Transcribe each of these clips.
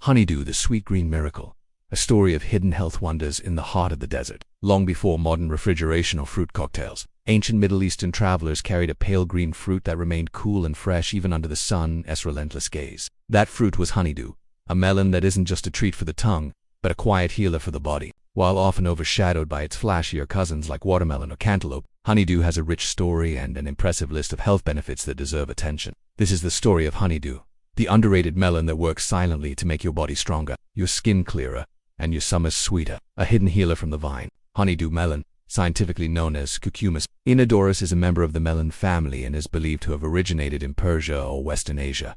Honeydew, the sweet green miracle, a story of hidden health wonders in the heart of the desert. Long before modern refrigeration or fruit cocktails, ancient Middle Eastern travelers carried a pale green fruit that remained cool and fresh even under the sun's relentless gaze. That fruit was honeydew, a melon that isn't just a treat for the tongue, but a quiet healer for the body. While often overshadowed by its flashier cousins like watermelon or cantaloupe, honeydew has a rich story and an impressive list of health benefits that deserve attention. This is the story of honeydew, the underrated melon that works silently to make your body stronger, your skin clearer, and your summers sweeter. A hidden healer from the vine. Honeydew melon, scientifically known as Cucumis inodorus, is a member of the melon family and is believed to have originated in Persia or Western Asia.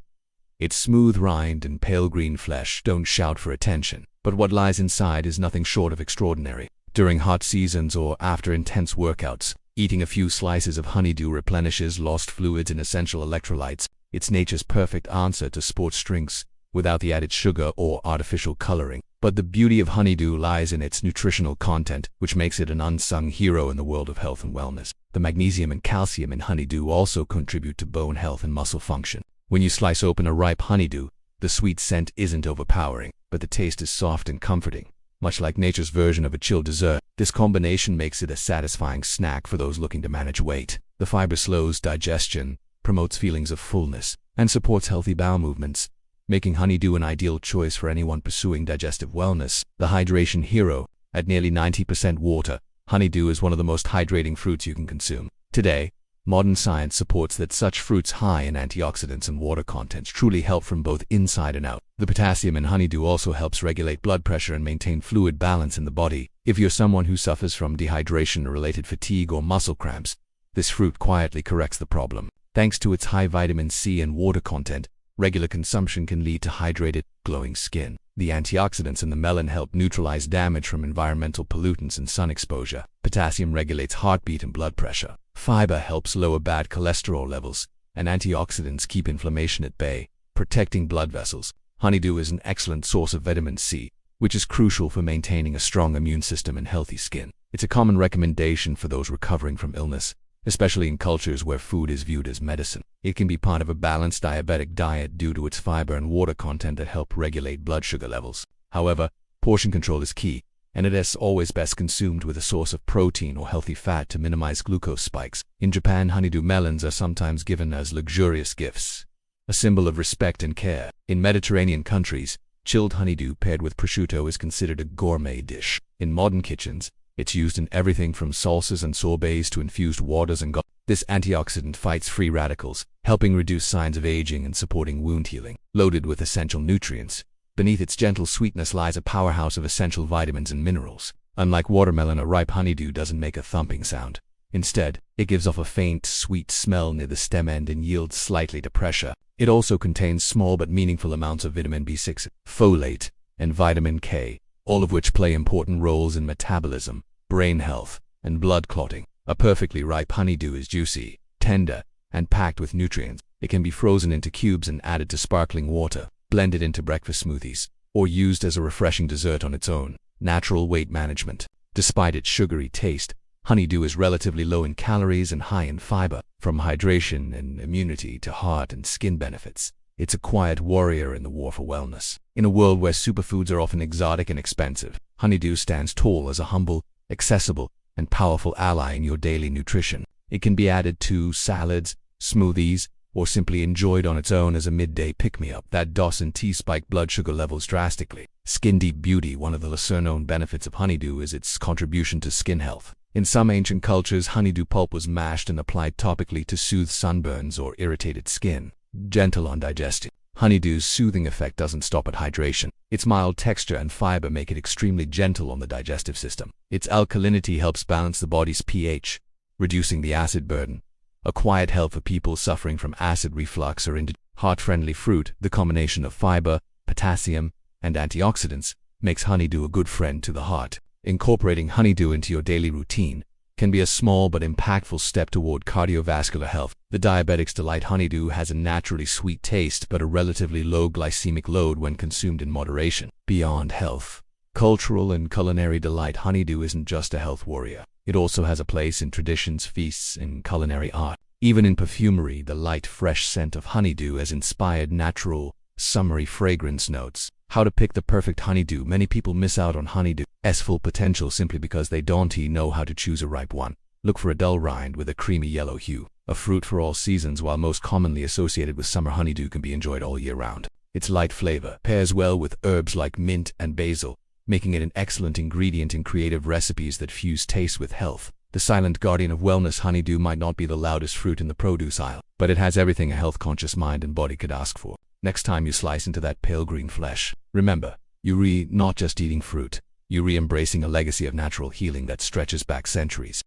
Its smooth rind and pale green flesh don't shout for attention, but what lies inside is nothing short of extraordinary. During hot seasons or after intense workouts, eating a few slices of honeydew replenishes lost fluids and essential electrolytes. It's nature's perfect answer to sports drinks, without the added sugar or artificial coloring. But the beauty of honeydew lies in its nutritional content, which makes it an unsung hero in the world of health and wellness. The magnesium and calcium in honeydew also contribute to bone health and muscle function. When you slice open a ripe honeydew, the sweet scent isn't overpowering, but the taste is soft and comforting. Much like nature's version of a chilled dessert, this combination makes it a satisfying snack for those looking to manage weight. The fiber slows digestion, promotes feelings of fullness, and supports healthy bowel movements, making honeydew an ideal choice for anyone pursuing digestive wellness. The hydration hero, at nearly 90% water, honeydew is one of the most hydrating fruits you can consume. Today, modern science supports that such fruits high in antioxidants and water contents truly help from both inside and out. The potassium in honeydew also helps regulate blood pressure and maintain fluid balance in the body. If you're someone who suffers from dehydration-related fatigue or muscle cramps, this fruit quietly corrects the problem. Thanks to its high vitamin C and water content, regular consumption can lead to hydrated, glowing skin. The antioxidants in the melon help neutralize damage from environmental pollutants and sun exposure. Potassium regulates heartbeat and blood pressure. Fiber helps lower bad cholesterol levels, and antioxidants keep inflammation at bay, protecting blood vessels. Honeydew is an excellent source of vitamin C, which is crucial for maintaining a strong immune system and healthy skin. It's a common recommendation for those recovering from illness, especially in cultures where food is viewed as medicine. It can be part of a balanced diabetic diet due to its fiber and water content that help regulate blood sugar levels. However, portion control is key, and it is always best consumed with a source of protein or healthy fat to minimize glucose spikes. In Japan, honeydew melons are sometimes given as luxurious gifts, a symbol of respect and care. In Mediterranean countries, chilled honeydew paired with prosciutto is considered a gourmet dish. In modern kitchens, it's used in everything from salsas and sorbets to infused waters and This antioxidant fights free radicals, helping reduce signs of aging and supporting wound healing. Loaded with essential nutrients, beneath its gentle sweetness lies a powerhouse of essential vitamins and minerals. Unlike watermelon or ripe honeydew doesn't make a thumping sound. Instead, it gives off a faint, sweet smell near the stem end and yields slightly to pressure. It also contains small but meaningful amounts of vitamin B6, folate, and vitamin K, all of which play important roles in metabolism, brain health, and blood clotting. A perfectly ripe honeydew is juicy, tender, and packed with nutrients. It can be frozen into cubes and added to sparkling water, blended into breakfast smoothies, or used as a refreshing dessert on its own. Natural weight management. Despite its sugary taste, honeydew is relatively low in calories and high in fiber. From hydration and immunity to heart and skin benefits, it's a quiet warrior in the war for wellness. In a world where superfoods are often exotic and expensive, honeydew stands tall as a humble, accessible, and powerful ally in your daily nutrition. It can be added to salads, smoothies, or simply enjoyed on its own as a midday pick-me-up that Dawson tea spiked blood sugar levels drastically. Skin deep beauty. One of the lesser-known benefits of honeydew is its contribution to skin health. In some ancient cultures, honeydew pulp was mashed and applied topically to soothe sunburns or irritated skin. Gentle on digestion. Honeydew's soothing effect doesn't stop at hydration. Its mild texture and fiber make it extremely gentle on the digestive system. Its alkalinity helps balance the body's pH, reducing the acid burden. A quiet help for people suffering from acid reflux or heart-friendly fruit. The combination of fiber, potassium, and antioxidants makes honeydew a good friend to the heart. Incorporating honeydew into your daily routine can be a small but impactful step toward cardiovascular health. The diabetic's delight. Honeydew has a naturally sweet taste but a relatively low glycemic load when consumed in moderation. Beyond health, cultural and culinary delight. Honeydew isn't just a health warrior. It also has a place in traditions, feasts, and culinary art. Even in perfumery, the light, fresh scent of honeydew has inspired natural, summery fragrance notes. How to pick the perfect honeydew. Many people miss out on honeydew's full potential simply because they don't know how to choose a ripe one. Look for a dull rind with a creamy yellow hue. A fruit for all seasons. While most commonly associated with summer, honeydew can be enjoyed all year round. Its light flavor pairs well with herbs like mint and basil, making it an excellent ingredient in creative recipes that fuse taste with health. The silent guardian of wellness, honeydew might not be the loudest fruit in the produce aisle, but it has everything a health-conscious mind and body could ask for. Next time you slice into that pale green flesh, remember, you're not just eating fruit, you're embracing a legacy of natural healing that stretches back centuries.